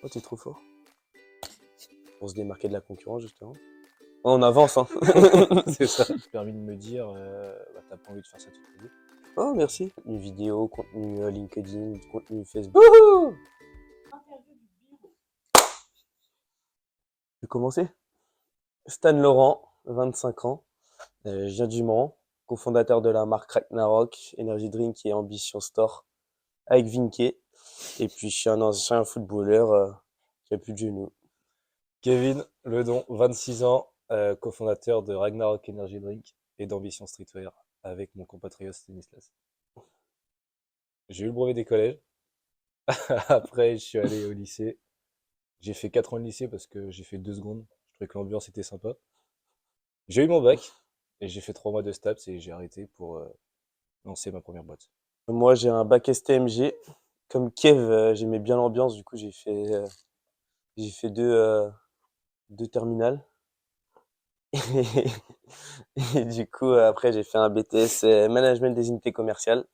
Oh, t'es trop fort. Pour se démarquer de la concurrence, justement. Oh, on avance, hein. C'est ça. Permis de me dire, t'as pas envie de faire ça toute ta vie. Oh, merci. Contenu vidéo, contenu LinkedIn, contenu Facebook. Wouhou! Je vais commencer. Stan Laurent, 25 ans. Je viens du Mans, cofondateur de la marque Ragnarok, Energy Drink et Ambition Store, avec Vinké. Et puis, je suis un ancien footballeur qui a plus de genoux. Kevin Ledon, 26 ans, cofondateur de Ragnarok Energy Drink et d'Ambition Streetwear avec mon compatriote Stanislas. J'ai eu le brevet des collèges. Après, je suis allé au lycée. J'ai fait 4 ans de lycée parce que j'ai fait 2 secondes. Je trouvais que l'ambiance était sympa. J'ai eu mon bac et j'ai fait 3 mois de STAPS et j'ai arrêté pour lancer ma première boîte. Moi, j'ai un bac STMG. Comme Kev, j'aimais bien l'ambiance, du coup, j'ai fait deux terminales. Et du coup, après, j'ai fait un BTS Management des unités commerciales.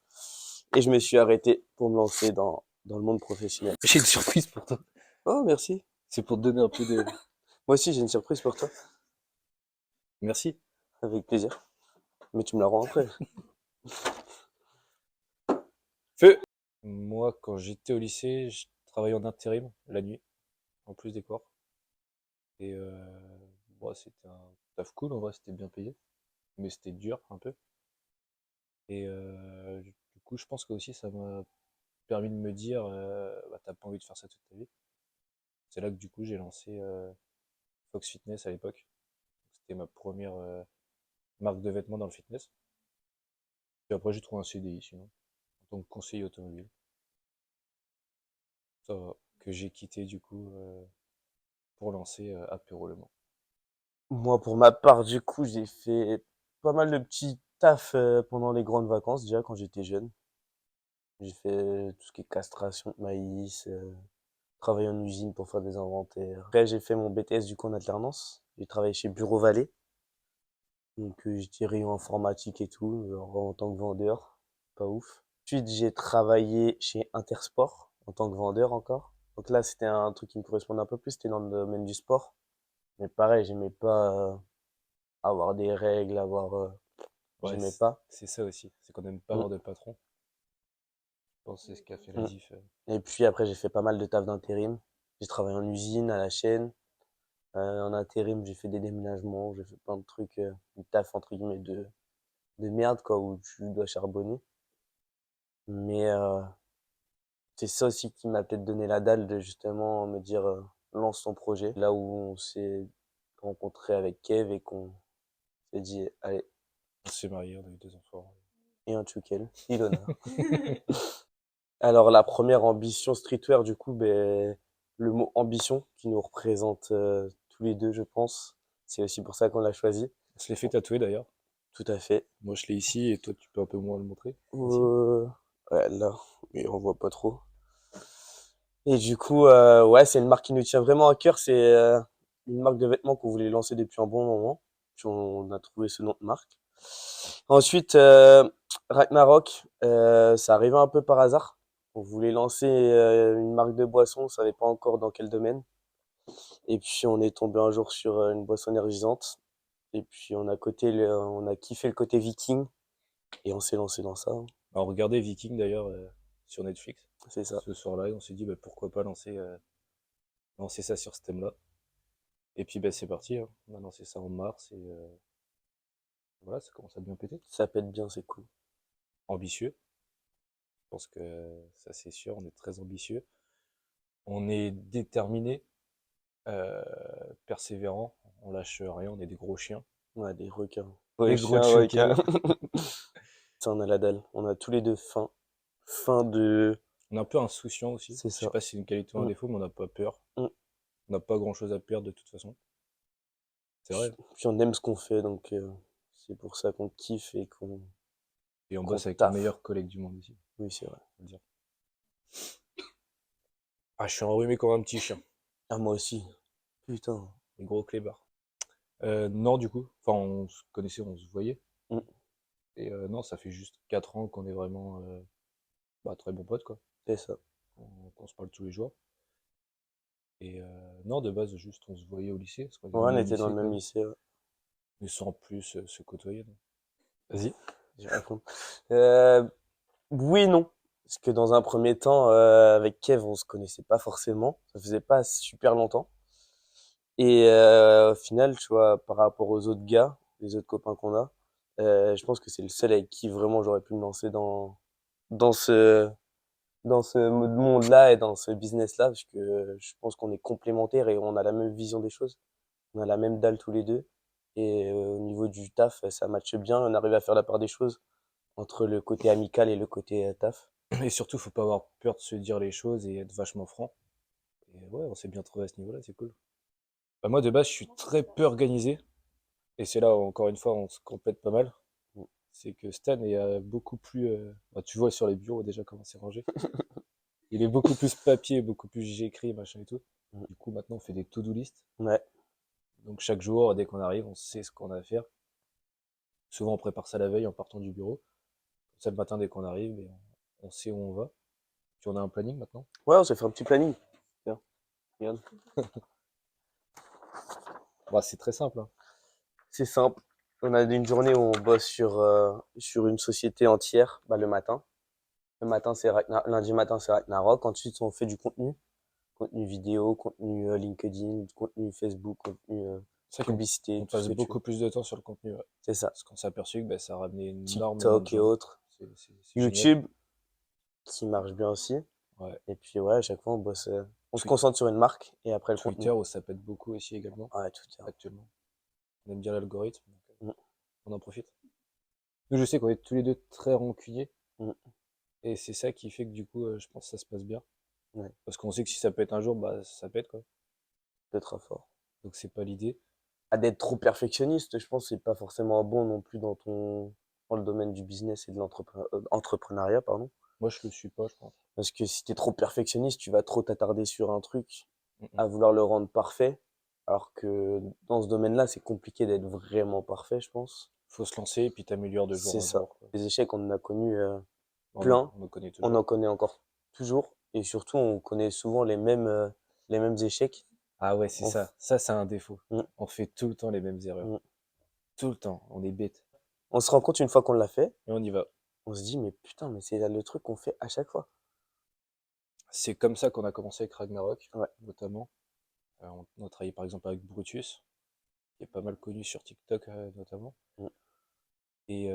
Et je me suis arrêté pour me lancer dans le monde professionnel. J'ai une surprise pour toi. Oh, merci. C'est pour te donner un peu de... Moi aussi, j'ai une surprise pour toi. Merci. Avec plaisir. Mais tu me la rends après. Feu! Moi, quand j'étais au lycée, je travaillais en intérim la nuit, en plus des cours. Et c'était un taf cool, en vrai, c'était bien payé. Mais c'était dur un peu. Et du coup, je pense que aussi ça m'a permis de me dire, t'as pas envie de faire ça toute ta vie. C'est là que du coup, j'ai lancé Fox Fitness à l'époque. C'était ma première marque de vêtements dans le fitness. Puis après, j'ai trouvé un CDI sinon, en tant que conseiller automobile. Ça va, que j'ai quitté du coup pour lancer Apéro Le Mans. Moi, pour ma part, du coup, j'ai fait pas mal de petits tafs pendant les grandes vacances, déjà, quand j'étais jeune. J'ai fait tout ce qui est castration de maïs, travaillé en usine pour faire des inventaires. Après, j'ai fait mon BTS du coup en alternance. J'ai travaillé chez Bureau Vallée. Donc, j'étais rayon informatique et tout, en tant que vendeur. Pas ouf. Ensuite, j'ai travaillé chez Intersport en tant que vendeur encore. Donc là, c'était un truc qui me correspondait un peu plus, c'était dans le domaine du sport. Mais pareil, j'aimais pas avoir des règles, Ouais, j'aimais pas. c'est ça aussi, c'est qu'on n'aime pas Mm, avoir de patron. Je pense que c'est ce qui a fait la mm. diff. Et puis après, j'ai fait pas mal de taf d'intérim. J'ai travaillé en usine, à la chaîne. En intérim, j'ai fait des déménagements, j'ai fait plein de trucs, du taf entre guillemets de merde quoi, où tu dois charbonner. Mais c'est ça aussi qui m'a peut-être donné la dalle de justement me dire lance ton projet. Là où on s'est rencontré avec Kev et qu'on s'est dit allez, On s'est mariés, on a eu 2 enfants. et un tchoukel, Ilona. Alors la première ambition streetwear du coup, ben, le mot ambition qui nous représente tous les deux je pense. C'est aussi pour ça qu'on l'a choisi. On se l'est fait tatouer d'ailleurs. Tout à fait. Moi je l'ai ici et toi tu peux un peu moins le montrer. Ici. Euh, ouais, là, mais on voit pas trop. Et du coup, ouais, c'est une marque qui nous tient vraiment à cœur. C'est une marque de vêtements qu'on voulait lancer depuis un bon moment. Puis on a trouvé ce nom de marque. Ensuite, Ragnarok, ça arrivait un peu par hasard. On voulait lancer une marque de boisson, on savait pas encore dans quel domaine. Et puis on est tombé un jour sur une boisson énergisante. Et puis on a kiffé le côté viking et on s'est lancé dans ça, hein. Alors regardez Viking d'ailleurs sur Netflix C'est ça. ce soir-là et on s'est dit pourquoi pas lancer ça sur ce thème-là. Et puis c'est parti, hein. On a lancé ça en mars et voilà, ça commence à bien péter. Ça pète bien, c'est cool. Ambitieux, je pense que ça c'est sûr, on est très ambitieux. On est déterminé, euh, persévérant, on lâche rien, on est des gros chiens. Ouais, des requins. Des Ouais, gros chien, requin. chuckers. Ça, on a la dalle. On a tous les deux faim. Faim de... On est un peu insouciant aussi. C'est Je sais ça. pas si c'est une qualité ou un Mm, défaut, mais on n'a pas peur. mm. On n'a pas grand-chose à perdre de toute façon. C'est vrai. Puis on aime ce qu'on fait, donc c'est pour ça qu'on kiffe et Et on qu'on bosse avec les taffe. meilleurs collègues du monde ici, Oui, c'est vrai. faut le dire. Ah, je suis enrhumé comme un petit chien. Ah, moi aussi. Putain. Les gros clébards. Non, du coup. Enfin, on se connaissait, on se voyait. Mm, Et non, ça fait juste 4 ans qu'on est vraiment très bons potes, quoi. c'est ça. Qu'on se parle tous les jours. Et non, de base, juste on se voyait au lycée, parce qu'on était Ouais, dans le on même était dans lycée le quand même même, lycée, ouais. mais sans plus se côtoyer. Non. Vas-y. Je raconte. Oui et non. Parce que dans un premier temps, avec Kev, on se connaissait pas forcément. Ça faisait pas super longtemps. Et au final, tu vois, par rapport aux autres gars, les autres copains qu'on a, je pense que c'est le seul avec qui vraiment j'aurais pu me lancer dans ce, dans ce monde-là et dans ce business-là, parce que je pense qu'on est complémentaires et on a la même vision des choses. On a la même dalle tous les deux. Et au niveau du taf, ça matche bien. On arrive à faire la part des choses entre le côté amical et le côté taf. Et surtout, faut pas avoir peur de se dire les choses et être vachement franc. Et ouais, on s'est bien trouvé à ce niveau-là, c'est cool. Bah, moi, de base, je suis très peu organisé. Et c'est là, encore une fois, on se complète pas mal. C'est que Stan est beaucoup plus. Bah, tu vois sur les bureaux déjà comment c'est rangé. Il est beaucoup plus papier, beaucoup plus j'écris, machin et tout. Du coup, maintenant, on fait des to-do list. Ouais, Donc, chaque jour, dès qu'on arrive, on sait ce qu'on a à faire. Souvent, on prépare ça la veille en partant du bureau. Comme ça, le matin, dès qu'on arrive, et on sait où on va. Puis, on a un planning maintenant. ouais, on s'est fait un petit planning. Tiens, regarde. Bah, c'est très simple, hein. C'est simple. On a une journée où on bosse sur une société entière, bah, le matin. Le matin, lundi matin, c'est Ragnarok. Ensuite, on fait du contenu. Contenu vidéo, contenu LinkedIn, contenu Facebook, contenu C'est vrai publicité, qu'on tout ce passe que tu veux. beaucoup plus de temps sur le contenu, ouais. C'est ça. Parce qu'on s'est aperçu que bah, ça ramenait énormément de TikTok et gens. autres. C'est génial. YouTube, qui marche bien aussi. Ouais. Et puis, ouais, à chaque fois, on bosse, on se Twi- concentre sur une marque et après le contenu. Twitter, où ça pète beaucoup aussi également, Ouais, Twitter. actuellement. On aime bien l'algorithme, donc Mm, on en profite. Nous, je sais qu'on est tous les deux très rancuniers, mm, et c'est ça qui fait que du coup, je pense que ça se passe bien. ouais, Parce qu'on sait que si ça pète un jour, bah ça pète, quoi. peut être fort. Donc c'est pas l'idée. D'être trop perfectionniste, je pense, que c'est pas forcément bon non plus dans le domaine du business et de entrepreneuriat, pardon. Moi, je le suis pas, je pense. Parce que si t'es trop perfectionniste, tu vas trop t'attarder sur un truc, Mm, mm. à vouloir le rendre parfait. Alors que dans ce domaine-là, c'est compliqué d'être vraiment parfait, je pense. Faut se lancer, et puis t'améliores de jour C'est en ça. jour, quoi. Les échecs, on en a connu plein, On en connaît on toujours. en connaît encore toujours. Et surtout, on connaît souvent les mêmes échecs. Ah ouais, c'est On, f- ça. Ça, c'est un défaut. on, On fait tout le temps les mêmes erreurs. on- Tout le temps. On est bête. on se rend compte une fois qu'on l'a fait, Et on y va. on se dit, mais putain, mais c'est le truc qu'on fait à chaque fois. C'est comme ça qu'on a commencé avec Ragnarok, Ouais, notamment. On a travaillé par exemple avec Brutus, qui est pas mal connu sur TikTok notamment. mm, Et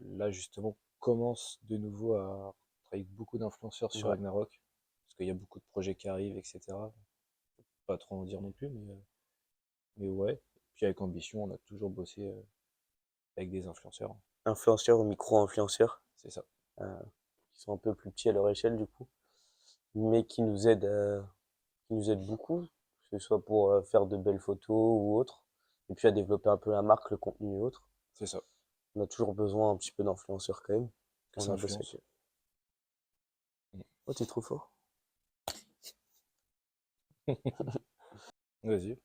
là, justement, on commence de nouveau à travailler avec beaucoup d'influenceurs sur ouais. Ragnarok, parce qu'il y a beaucoup de projets qui arrivent, etc. Pas trop en dire non plus, mais ouais. Puis avec Ambition, on a toujours bossé avec des influenceurs. Influenceurs ou micro-influenceurs, C'est ça. euh, qui sont un peu plus petits à leur échelle, du coup, mais qui nous aident beaucoup, que ce soit pour faire de belles photos ou autre, et puis à développer un peu la marque, le contenu et autres. C'est ça. On a toujours besoin un petit peu d'influenceurs quand même. Que On ça a bossé avec influence. eux. Oh, t'es trop fort. Vas-y,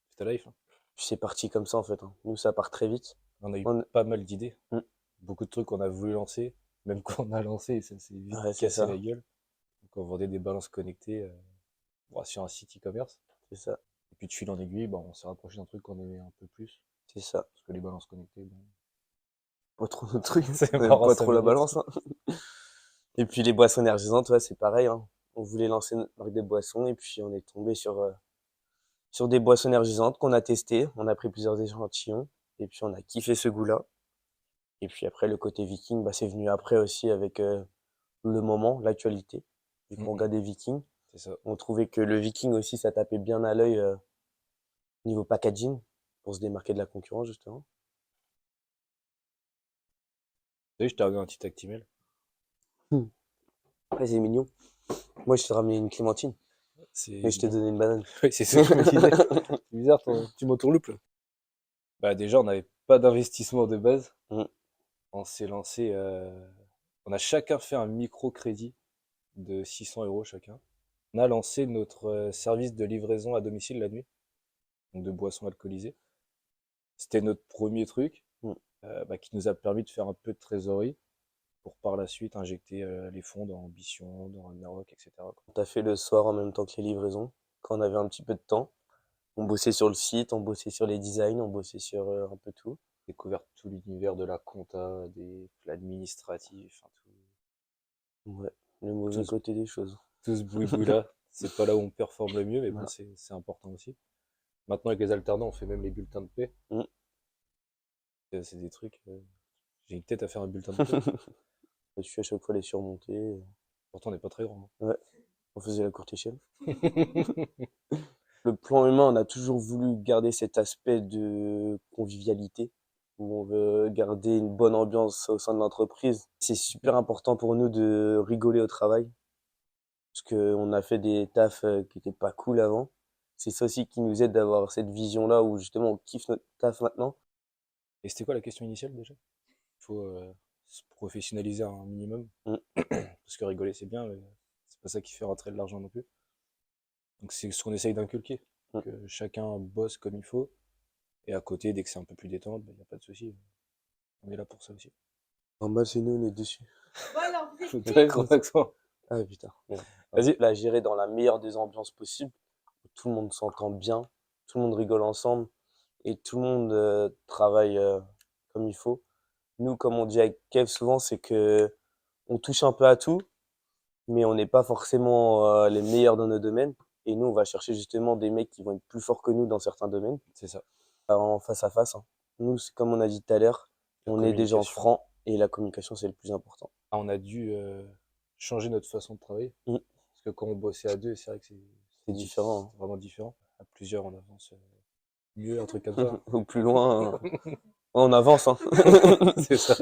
c'est ta life, hein. Puis c'est parti comme ça en fait, hein. Nous, ça part très vite. On a eu On... pas mal d'idées. Mm. Beaucoup de trucs qu'on a voulu lancer, même qu'on a lancé, ça s'est vite Ouais, c'est cassé la ça, gueule. Donc on vendait des balances connectées bon, sur un site e-commerce. c'est ça, Et puis de fil en aiguille, bon, on s'est rapproché d'un truc qu'on aimait un peu plus. c'est ça. Parce que les balances connectées, bon, Pas trop notre truc, c'est on aime marrant pas 5 trop la minutes. balance, hein. Et puis les boissons énergisantes, ouais, c'est pareil, hein. On voulait lancer notre marque de boissons et puis on est tombé sur des boissons énergisantes qu'on a testées. On a pris plusieurs échantillons et puis on a kiffé ce goût-là. Et puis après, le côté viking, bah, c'est venu après aussi avec le moment, l'actualité. Vu qu'on regardait Viking, C'est ça. on trouvait que le Viking aussi, ça tapait bien à l'œil niveau packaging pour se démarquer de la concurrence, justement. Vous savez, je t'ai ramené un petit Actimel. Hmm. Ouais, c'est mignon. Moi, je t'ai ramené une clémentine, C'est mais je t'ai mignon. donné une banane. Oui, c'est ce que je me disais. C'est bizarre, tu m'entourloupes là. Bah déjà, on n'avait pas d'investissement de base. Hmm. On s'est lancé, on a chacun fait un microcrédit de 600 euros chacun. On a lancé notre service de livraison à domicile la nuit, donc de boissons alcoolisées. C'était notre premier truc Hmm. bah, qui nous a permis de faire un peu de trésorerie pour par la suite injecter les fonds dans Ambition, dans Ragnarok, etc., quoi. On t'a fait le soir en même temps que les livraisons. quand on avait un petit peu de temps. On bossait sur le site, on bossait sur les designs, on bossait sur un peu tout. Découvert tout l'univers de la compta, de l'administratif, enfin, Ouais, le mauvais tout, côté des choses. tout ce boui-boui-là. C'est pas là où on performe le mieux, mais bon, Voilà. c'est important aussi. Maintenant, avec les alternants, on fait même les bulletins de paie. Mm. C'est des trucs. J'ai une tête à faire un bulletin de paie. Je suis à chaque fois les surmonter. Pourtant, on n'est pas très grand. Ouais, on faisait la courte échelle. Hein. Le plan humain, on a toujours voulu garder cet aspect de convivialité, où on veut garder une bonne ambiance au sein de l'entreprise. C'est super important pour nous de rigoler au travail, parce qu'on a fait des tafs qui étaient pas cool avant. C'est ça aussi qui nous aide d'avoir cette vision-là où justement on kiffe notre taf maintenant. Et c'était quoi la question initiale déjà? Il faut se professionnaliser un minimum. Mm. Parce que rigoler, c'est bien, mais c'est pas ça qui fait rentrer de l'argent non plus. Donc c'est ce qu'on essaye d'inculquer. Mm. Que chacun bosse comme il faut. Et à côté, dès que c'est un peu plus détente, il n'y a pas de souci. On est là pour ça aussi. En bas, c'est nous, on est dessus. Voilà, Faut très gros accent. Ah putain. Bon. Vas-y, la gérer dans la meilleure des ambiances possibles, où tout le monde s'entend bien, tout le monde rigole ensemble et tout le monde travaille comme il faut. Nous, comme on dit avec Kev souvent, c'est que on touche un peu à tout, mais on n'est pas forcément les meilleurs dans nos domaines. Et nous, on va chercher justement des mecs qui vont être plus forts que nous dans certains domaines, C'est ça. en face à face. Hein. Nous, c'est comme on a dit tout à l'heure, La on est des gens communication. francs et la communication, c'est le plus important. Ah, on a dû changer notre façon de travailler. Mm. Parce que quand on bossait à deux, c'est vrai que C'est différent. Hein. c'est vraiment différent. À plusieurs, on avance mieux, un truc comme ça. Au plus loin, on avance. Hein. C'est ça.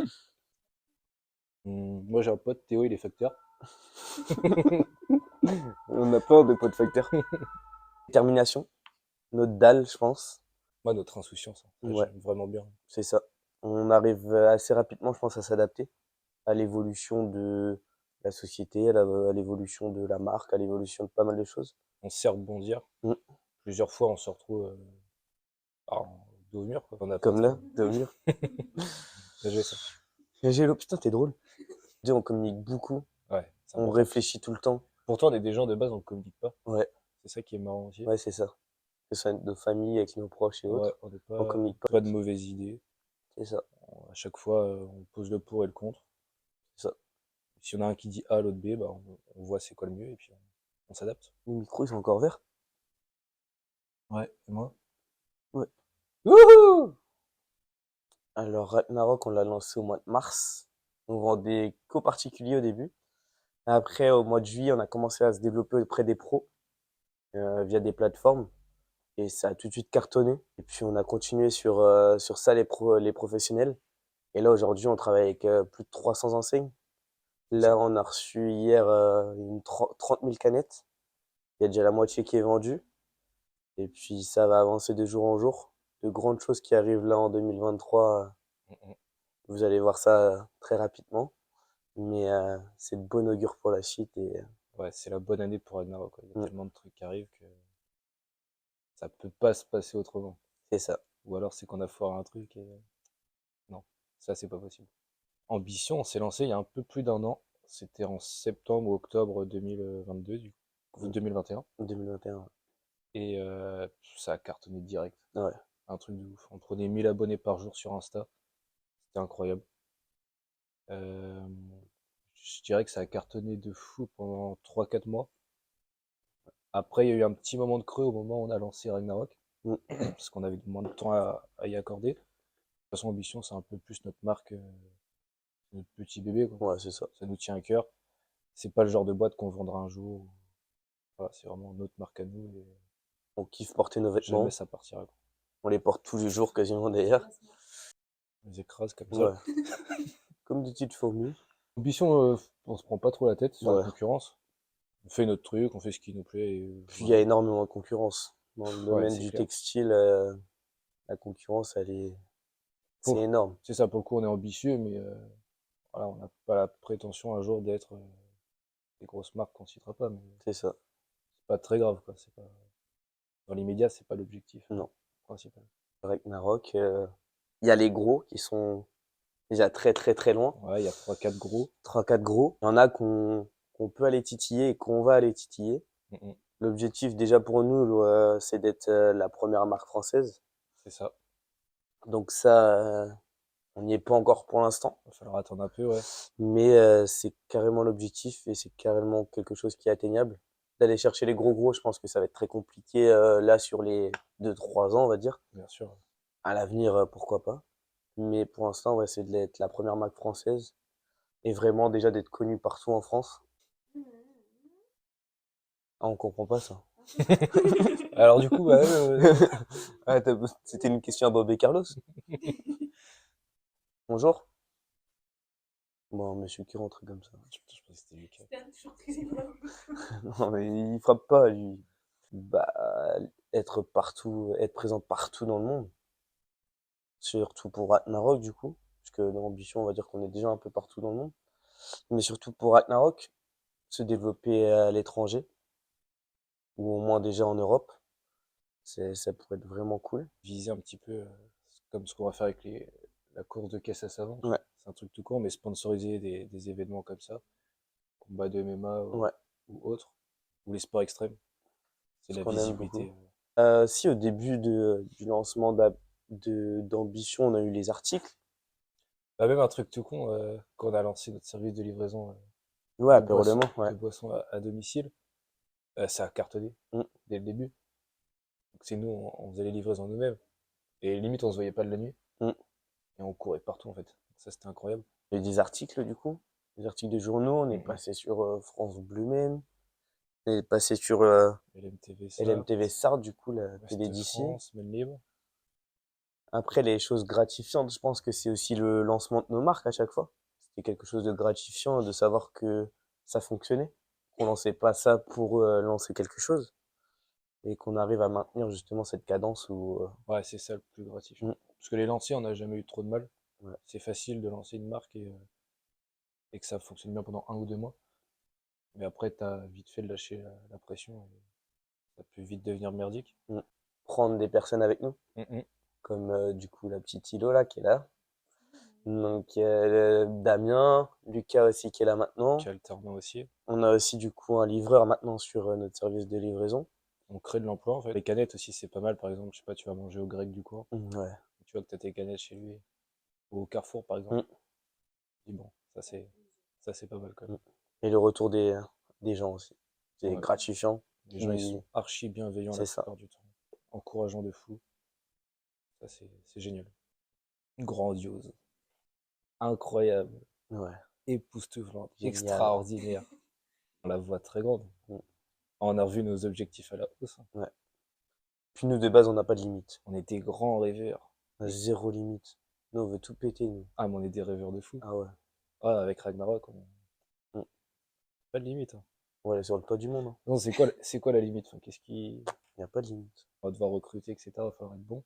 Moi, j'ai un pote, Théo, il est facteur. On a peur de potes facteurs. Détermination, notre dalle, je pense. Moi, notre insouciance, hein. Ça, Ouais, j'aime vraiment bien. c'est ça. On arrive assez rapidement, je pense, à s'adapter à l'évolution de la société, à l'évolution de la marque, à l'évolution de pas mal de choses. On sait rebondir. Mm. Plusieurs fois, on se retrouve en dos au mur, quoi. On n'a pas Comme là, trop. de mur. Bien joué, ça. Gélo, putain, t'es drôle. On communique beaucoup, Ouais, c'est on important. réfléchit tout le temps. Pourtant, on est des gens de base, on ne communique pas. Ouais, C'est ça qui est marrant aussi. ouais, c'est ça. Que ce soit avec nos familles, avec nos proches et Ouais, autres, on n'est on pas, communique pas. pas de mauvaises idées. C'est ça, À chaque fois, on pose le pour et le contre. c'est ça. Si on a un qui dit A, l'autre B, bah, on voit c'est quoi le mieux et puis on s'adapte. Les micros, ils sont encore verts? Ouais, et moi? Ouais. Wouhou! Alors, Ragnarok, on l'a lancé au mois de mars. On vendait qu'aux particuliers au début. Après, au mois de juillet, on a commencé à se développer auprès des pros via des plateformes et ça a tout de suite cartonné. Et puis, on a continué sur ça, les professionnels. Et là, aujourd'hui, on travaille avec plus de 300 enseignes. Là, on a reçu hier une 30 000 canettes. Il y a déjà la moitié qui est vendue. Et puis, ça va avancer de jour en jour. De grandes choses qui arrivent là en 2023. Vous allez voir ça très rapidement. Mais c'est de bon augure pour la suite. Et Ouais, c'est la bonne année pour Ragnarok, quoi. Il y a mm, tellement de trucs qui arrivent que ça peut pas se passer autrement. c'est ça. Ou alors c'est qu'on a foiré un truc et non, ça c'est pas possible. Ambition, on s'est lancé il y a un peu plus d'un an. C'était en septembre ou octobre 2022, du coup, Mm, 2021. 2021. Et ça a cartonné direct. Ouais. Un truc de ouf. On prenait 1000 abonnés par jour sur Insta. C'était incroyable. Euh, je dirais que ça a cartonné de fou pendant 3-4 mois. Après, il y a eu un petit moment de creux au moment où on a lancé Ragnarok, Mm, parce qu'on avait moins de temps à y accorder. De toute façon, Ambition, c'est un peu plus notre marque, notre petit bébé, quoi. ouais, c'est ça. Ça nous tient à cœur. C'est pas le genre de boîte qu'on vendra un jour. Voilà, c'est vraiment notre marque à nous et On kiffe porter nos jamais vêtements. ça partira, quoi. On les porte tous les jours quasiment d'ailleurs. On les écrase comme ça. Ouais. Comme des petites fourmis. Ambition, on se prend pas trop la tête sur la Ouais. concurrence. On fait notre truc, on fait ce qui nous plaît. Et Puis il y a voilà. énormément de concurrence. Dans le Ouais, domaine c'est du clair. textile, la concurrence, c'est Pour- énorme. C'est ça, pour le coup, on est ambitieux, mais voilà, on n'a pas la prétention un jour d'être des grosses marques qu'on citera pas, mais C'est ça. c'est pas très grave, quoi. C'est pas... Dans l'immédiat, c'est pas l'objectif Non. principal. Ragnarok, il y a les gros qui sont déjà très très très loin. Ouais, il y a 3-4 gros. 3 4 gros. Il y en a qu'on peut aller titiller et qu'on va aller titiller. Mm, mm. L'objectif déjà pour nous, c'est d'être la première marque française. C'est ça. Donc ça, on n'y est pas encore pour l'instant, Va falloir attendre un peu, ouais. mais c'est carrément l'objectif et c'est carrément quelque chose qui est atteignable. D'aller chercher les gros, je pense que ça va être très compliqué là sur les 2 3 ans, on va dire. Bien sûr. À l'avenir, pourquoi pas. Mais pour l'instant, ouais, c'est d'être la première marque française et vraiment déjà d'être connu partout en France. Ah, on comprend pas ça. Alors du coup, Ah, c'était une question à Bob et Carlos. Bonjour. Bon, monsieur qui rentre comme ça. je pense que c'était Lucas. Non, mais il frappe pas, lui. Bah, être partout, être présent partout dans le monde. Surtout pour Ragnarok, du coup. Parce que dans l'ambition, on va dire qu'on est déjà un peu partout dans le monde. Mais surtout pour Ragnarok, se développer à l'étranger. Ou au moins déjà en Europe. Ça pourrait être vraiment cool. Viser un petit peu comme ce qu'on va faire avec la course de caisse à savon. Ouais, C'est un truc tout court, mais sponsoriser des événements comme ça, combat de MMA ouais. ou autre, ou les sports extrêmes. C'est Ce la qu'on aime beaucoup. visibilité. Si au début du lancement d'Ambition, on a eu les articles. Bah, même un truc tout con, quand on a lancé notre service de livraison Ouais, apéro-léman, ouais. de boissons à domicile, ça a cartonné Mm. dès le début. Donc c'est nous, on faisait les livraisons nous-mêmes. Et limite, on se voyait pas de la nuit. Mm. Et on courait partout, en fait. Ça, c'était incroyable. Il y a eu des articles, du coup. Des articles de journaux. On est Mhm. passé sur France Bleu même. On est passé sur LMTV, ça. LMTV Sarthe, du coup, la télé Ouest d'ici. France, Maine Libre. Après, les choses gratifiantes, je pense que c'est aussi le lancement de nos marques à chaque fois. C'était quelque chose de gratifiant de savoir que ça fonctionnait. Qu'on lançait pas ça pour lancer quelque chose. Et qu'on arrive à maintenir justement cette cadence où... Ouais, c'est ça le plus gratifiant. mm, Parce que les lancer, on n'a jamais eu trop de mal. ouais, C'est facile de lancer une marque et que ça fonctionne bien pendant 1 ou 2 mois. Mais après, t'as vite fait de lâcher la pression et ça peut vite devenir merdique. mm. Prendre des personnes avec nous. Mhm. Comme du coup la petite Ilo là qui est là. Donc Damien, Lucas aussi qui est là maintenant. Qui est alternant aussi. On a aussi du coup un livreur maintenant sur notre service de livraison. On crée de l'emploi, en fait. Les canettes aussi, c'est pas mal. Par exemple, je sais pas, tu vas manger au grec du coin. Ouais. Tu vois que t'as tes canettes chez lui. Ou au Carrefour, par exemple. Mm, Dis bon, ça c'est pas mal quand mm. même. Et le retour des gens aussi. C'est Ouais. gratifiant. Les gens, ils sont archi bienveillants la C'est ça. plupart du temps. Encourageants de fou. Ça, c'est génial. Grandiose. Incroyable. Ouais. Époustouflante. Génial. Extraordinaire. On la voit très grande. Mm, On a revu nos objectifs à la hausse. ouais. Puis nous de base on n'a pas de limite. On était grands rêveurs. On a Et- zéro limite. Nous on veut tout péter nous. Ah, mais on est des rêveurs de fou. Ah ouais. Ah, avec Ragnarok, on Mm. pas de limite, hein. On va aller sur le toit du monde. Hein. Non, c'est quoi la limite? Enfin, qu'est-ce qui. Il n'y a pas de limite. On va devoir recruter, etc. Il va falloir être bon.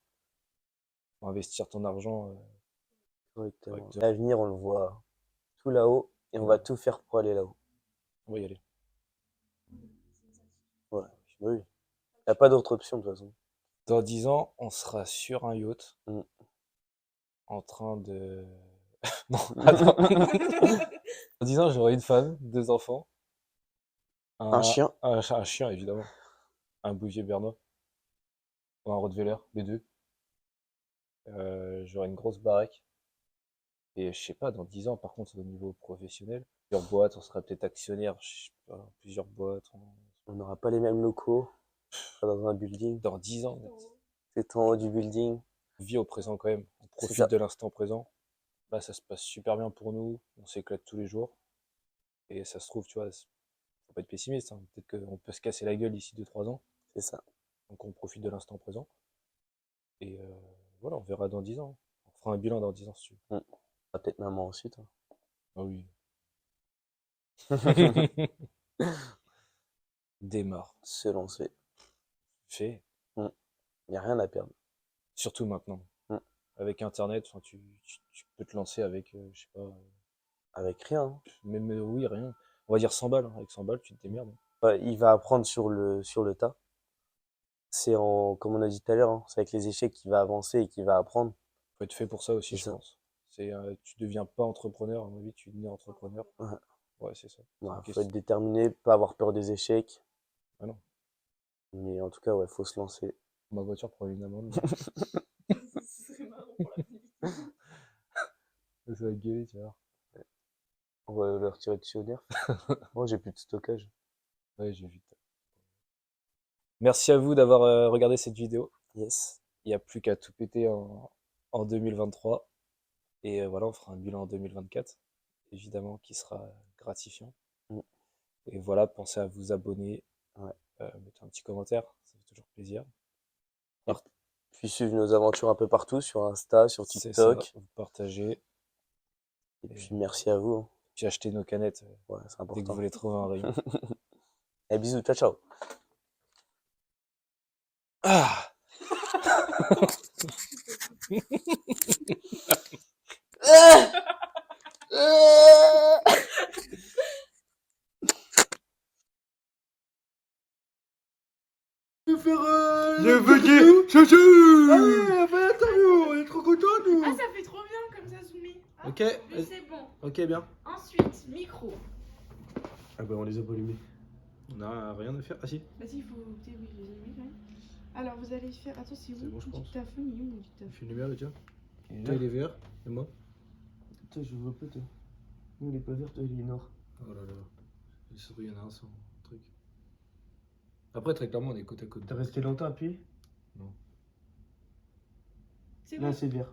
Faut investir ton argent Correctement. correctement. L'avenir on le voit tout là-haut et on Et va tout faire pour aller là-haut. on va y aller. Ouais. Bah oui. Il n'y a pas d'autre option de toute façon. Dans 10 ans, on sera sur un yacht Mm. en train de. Non, attends. Dans 10 ans, j'aurai une femme, 2 enfants, Un chien. un chien évidemment, un bouvier bernois, ou un rottweiler, les deux. J'aurai une grosse baraque. Et je sais pas, dans 10 ans, par contre, au niveau professionnel, plusieurs boîtes, on sera peut-être actionnaire, je sais pas, plusieurs boîtes. On n'aura pas les mêmes locaux. On sera dans un building. Dans 10 ans, C'est en haut du building. on vit au présent quand même. On C'est profite ça. de l'instant présent. Là, ça se passe super bien pour nous. On s'éclate tous les jours. Et ça se trouve, tu vois, faut pas être pessimiste, hein. Peut-être qu'on peut se casser la gueule d'ici 2 3 ans. C'est ça. Donc on profite de l'instant présent. Et voilà, on verra dans 10 ans. On fera un bilan dans 10 ans si tu veux. Mm. Ah, peut-être maman aussi, toi. Ah oui. Démarre. Se lancer. Fais. Il n'y a rien à perdre. Surtout maintenant. Mm. Avec Internet, enfin, tu peux te lancer avec, je sais pas, Avec rien. Hein. même, oui, rien. On va dire 100 balles, hein. Avec 100 balles, tu te démerdes, hein. Ouais, il va apprendre sur le tas. Comme on a dit tout à l'heure, hein, c'est avec les échecs qu'il va avancer et qu'il va apprendre. Faut être fait pour ça aussi, C'est je ça. pense. Tu deviens pas entrepreneur, à mon avis, tu deviens entrepreneur. Ouais. Ouais, c'est ça. C'est Ouais, une faut être question. déterminé, pas avoir peur des échecs. Ah non. Mais en tout cas, ouais, faut se lancer. Ma voiture prend une amende. Ce serait marrant pour la vie. Ça va gueuler, tu vois. On va le retirer de Sionnerf. Moi, j'ai plus de stockage. Ouais, j'ai vu. Merci à vous d'avoir regardé cette vidéo. Yes. Il n'y a plus qu'à tout péter en 2023. Et voilà, on fera un bilan en 2024, évidemment, qui sera gratifiant. Mm. Et voilà, pensez à vous abonner, Ouais. mettez un petit commentaire, ça fait toujours plaisir. Puis suivre nos aventures un peu partout, sur Insta, sur C'est ça, TikTok. vous partagez. Et puis merci à vous. Hein. Puis achetez nos canettes Ouais, c'est dès que important. vous les trouvez en rayon. Et bisous, ciao, ciao. Ah Le VG chouchou. Allez, on fait l'interview, on est trop contents nous. Ah, ça fait trop bien comme ça, Soumi. Ah, Ok, lui, c'est bon. ok bien. Ensuite, micro. Ah bah on les a pas allumés. On a rien à faire. Ah si. Vas-y, il faut. Oui, je les ai mis quand même. Alors, vous allez faire. Attends, c'est où C'est bon, je mon pense. dictaphone, il est où mon Je dictaphone? fais le numéro tiens. Toi il est vert et moi. Toi, je vois pas, toi. Nous, il est pas vert, toi, il est noir. Oh là là. Les souris, il y en a un sans truc. Après très clairement on est côte à côte. T'as resté longtemps appuyé? Non. C'est Là, bon. c'est vert.